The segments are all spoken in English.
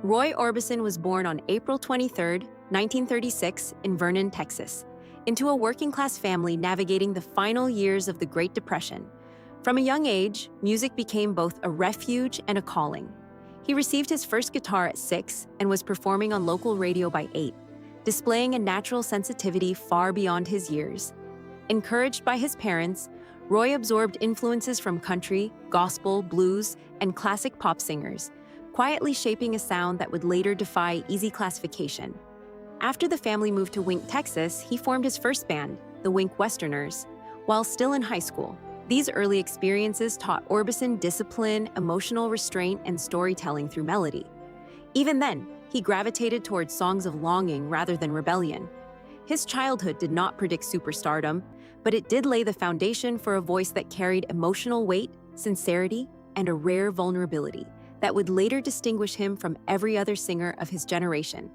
Roy Orbison was born on April 23, 1936, in Vernon, Texas, into a working-class family navigating the final years of the Great Depression. From a young age, music became both a refuge and a calling. He received his first guitar at 6 and was performing on local radio by 8, displaying a natural sensitivity far beyond his years. Encouraged by his parents, Roy absorbed influences from country, gospel, blues, and classic pop singers, quietly shaping a sound that would later defy easy classification. After the family moved to Wink, Texas, he formed his first band, the Wink Westerners, while still in high school. These early experiences taught Orbison discipline, emotional restraint, and storytelling through melody. Even then, he gravitated towards songs of longing rather than rebellion. His childhood did not predict superstardom, but it did lay the foundation for a voice that carried emotional weight, sincerity, and a rare vulnerability that would later distinguish him from every other singer of his generation.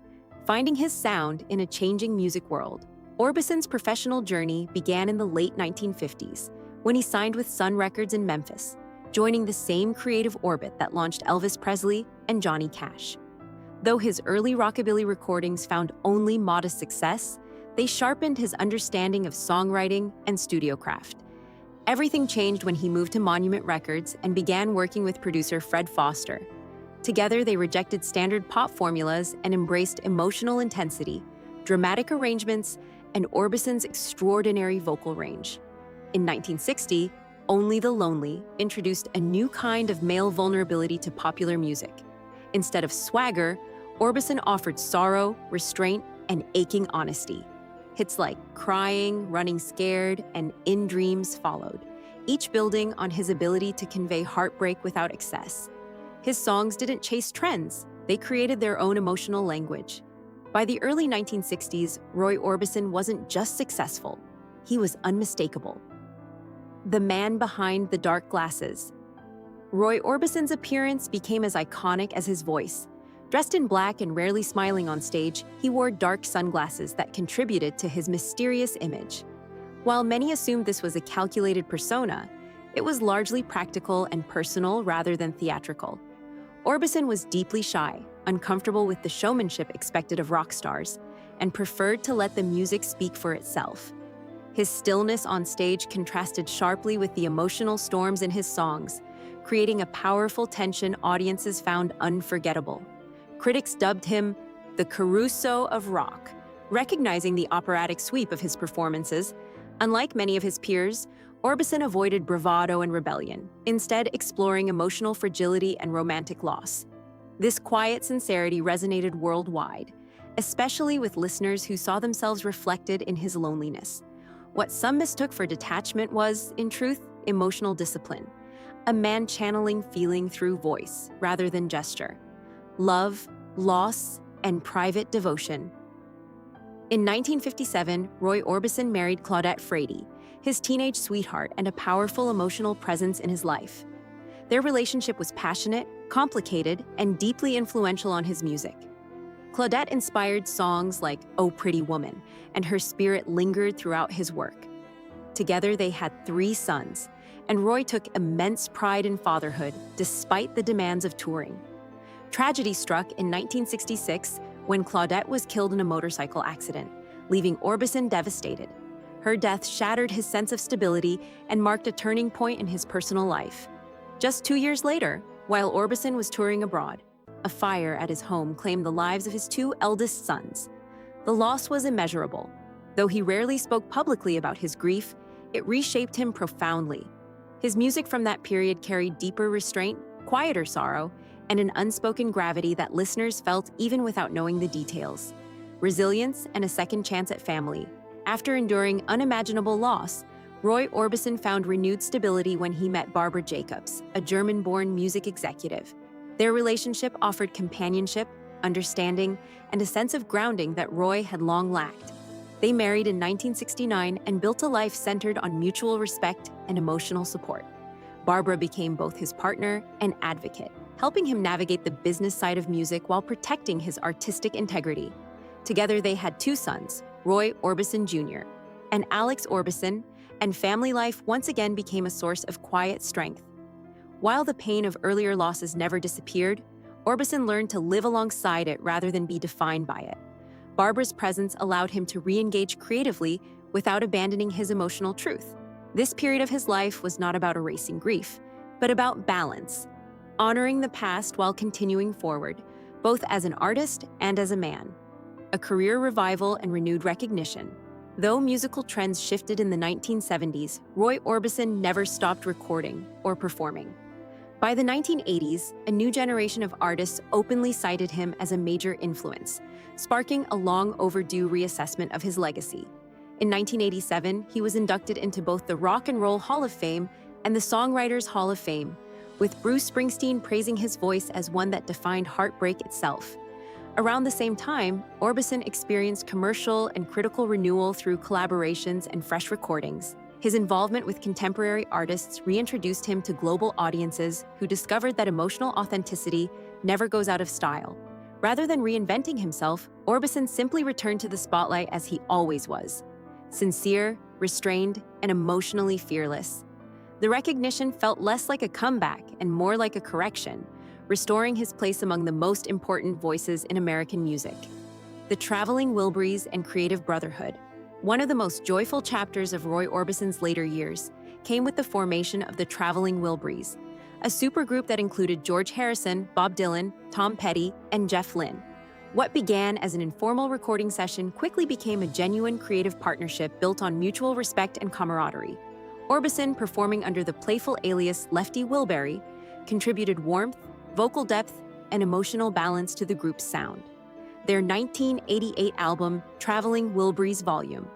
Finding his sound in a changing music world, Orbison's professional journey began in the late 1950s, when he signed with Sun Records in Memphis, joining the same creative orbit that launched Elvis Presley and Johnny Cash. Though his early rockabilly recordings found only modest success, they sharpened his understanding of songwriting and studio craft. Everything changed when he moved to Monument Records and began working with producer Fred Foster. Together, they rejected standard pop formulas and embraced emotional intensity, dramatic arrangements, and Orbison's extraordinary vocal range. In 1960, Only the Lonely introduced a new kind of male vulnerability to popular music. Instead of swagger, Orbison offered sorrow, restraint, and aching honesty. Hits like Crying, Running Scared, and In Dreams followed, each building on his ability to convey heartbreak without excess. His songs didn't chase trends, they created their own emotional language. By the early 1960s, Roy Orbison wasn't just successful, he was unmistakable. The man behind the dark glasses. Roy Orbison's appearance became as iconic as his voice. Dressed in black and rarely smiling on stage, he wore dark sunglasses that contributed to his mysterious image. While many assumed this was a calculated persona, it was largely practical and personal rather than theatrical. Orbison was deeply shy, uncomfortable with the showmanship expected of rock stars, and preferred to let the music speak for itself. His stillness on stage contrasted sharply with the emotional storms in his songs, creating a powerful tension audiences found unforgettable. Critics dubbed him the Caruso of rock, recognizing the operatic sweep of his performances. Unlike many of his peers, Orbison avoided bravado and rebellion, instead exploring emotional fragility and romantic loss. This quiet sincerity resonated worldwide, especially with listeners who saw themselves reflected in his loneliness. What some mistook for detachment was, in truth, emotional discipline, a man channeling feeling through voice rather than gesture. Love, loss, and private devotion. In 1957, Roy Orbison married Claudette Frady, his teenage sweetheart and a powerful emotional presence in his life. Their relationship was passionate, complicated, and deeply influential on his music. Claudette inspired songs like Oh Pretty Woman, and her spirit lingered throughout his work. Together, they had 3 sons, and Roy took immense pride in fatherhood despite the demands of touring. Tragedy struck in 1966 when Claudette was killed in a motorcycle accident, leaving Orbison devastated. Her death shattered his sense of stability and marked a turning point in his personal life. Just 2 years later, while Orbison was touring abroad, a fire at his home claimed the lives of his 2 eldest sons. The loss was immeasurable. Though he rarely spoke publicly about his grief, it reshaped him profoundly. His music from that period carried deeper restraint, quieter sorrow, and an unspoken gravity that listeners felt even without knowing the details. Resilience and a second chance at family. After enduring unimaginable loss, Roy Orbison found renewed stability when he met Barbara Jacobs, a German-born music executive. Their relationship offered companionship, understanding, and a sense of grounding that Roy had long lacked. They married in 1969 and built a life centered on mutual respect and emotional support. Barbara became both his partner and advocate, helping him navigate the business side of music while protecting his artistic integrity. Together, they had 2 sons, Roy Orbison Jr. and Alex Orbison, and family life once again became a source of quiet strength. While the pain of earlier losses never disappeared, Orbison learned to live alongside it rather than be defined by it. Barbara's presence allowed him to re-engage creatively without abandoning his emotional truth. This period of his life was not about erasing grief, but about balance, honoring the past while continuing forward, both as an artist and as a man. A career revival and renewed recognition. Though musical trends shifted in the 1970s, Roy Orbison never stopped recording or performing. By the 1980s, a new generation of artists openly cited him as a major influence, sparking a long overdue reassessment of his legacy. In 1987, he was inducted into both the Rock and Roll Hall of Fame and the Songwriters Hall of Fame, with Bruce Springsteen praising his voice as one that defined heartbreak itself. Around the same time, Orbison experienced commercial and critical renewal through collaborations and fresh recordings. His involvement with contemporary artists reintroduced him to global audiences who discovered that emotional authenticity never goes out of style. Rather than reinventing himself, Orbison simply returned to the spotlight as he always was: sincere, restrained, and emotionally fearless. The recognition felt less like a comeback and more like a correction, restoring his place among the most important voices in American music. The Traveling Wilburys and Creative Brotherhood. One of the most joyful chapters of Roy Orbison's later years came with the formation of the Traveling Wilburys, a supergroup that included George Harrison, Bob Dylan, Tom Petty, and Jeff Lynne. What began as an informal recording session quickly became a genuine creative partnership built on mutual respect and camaraderie. Orbison, performing under the playful alias Lefty Wilbury, contributed warmth, vocal depth, and emotional balance to the group's sound. Their 1988 album, Traveling Wilburys Volume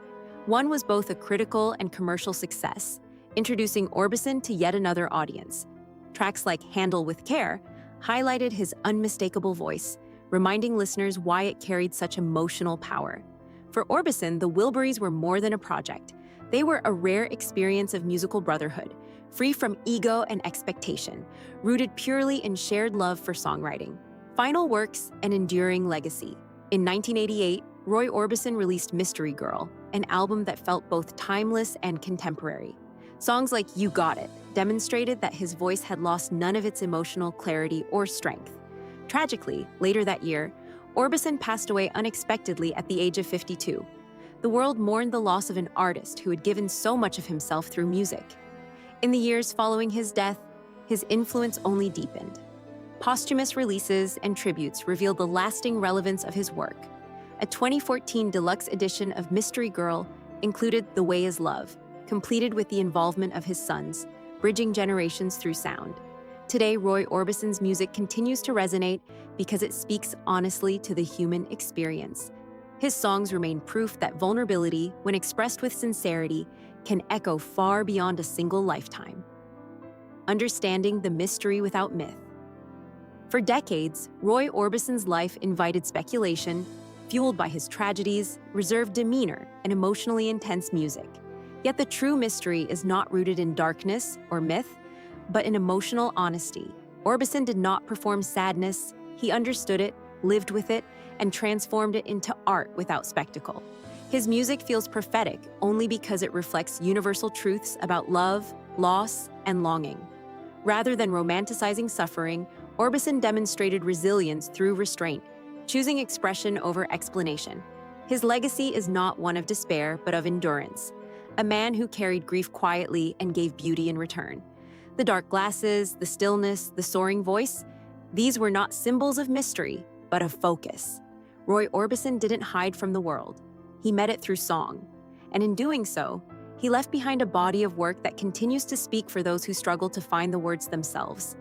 1, was both a critical and commercial success, introducing Orbison to yet another audience. Tracks like Handle with Care highlighted his unmistakable voice, reminding listeners why it carried such emotional power. For Orbison, the Wilburys were more than a project. They were a rare experience of musical brotherhood, free from ego and expectation, rooted purely in shared love for songwriting. Final works and enduring legacy. In 1988, Roy Orbison released Mystery Girl, an album that felt both timeless and contemporary. Songs like You Got It demonstrated that his voice had lost none of its emotional clarity or strength. Tragically, later that year, Orbison passed away unexpectedly at the age of 52. The world mourned the loss of an artist who had given so much of himself through music. In the years following his death, his influence only deepened. Posthumous releases and tributes revealed the lasting relevance of his work. A 2014 deluxe edition of Mystery Girl included The Way Is Love, completed with the involvement of his sons, bridging generations through sound. Today, Roy Orbison's music continues to resonate because it speaks honestly to the human experience. His songs remain proof that vulnerability, when expressed with sincerity, can echo far beyond a single lifetime. Understanding the mystery without myth. For decades, Roy Orbison's life invited speculation, fueled by his tragedies, reserved demeanor, and emotionally intense music. Yet the true mystery is not rooted in darkness or myth, but in emotional honesty. Orbison did not perform sadness. He understood it, lived with it, and transformed it into art without spectacle. His music feels prophetic only because it reflects universal truths about love, loss, and longing. Rather than romanticizing suffering, Orbison demonstrated resilience through restraint, choosing expression over explanation. His legacy is not one of despair, but of endurance. A man who carried grief quietly and gave beauty in return. The dark glasses, the stillness, the soaring voice, these were not symbols of mystery, but of focus. Roy Orbison didn't hide from the world. He met it through song. And in doing so, he left behind a body of work that continues to speak for those who struggle to find the words themselves.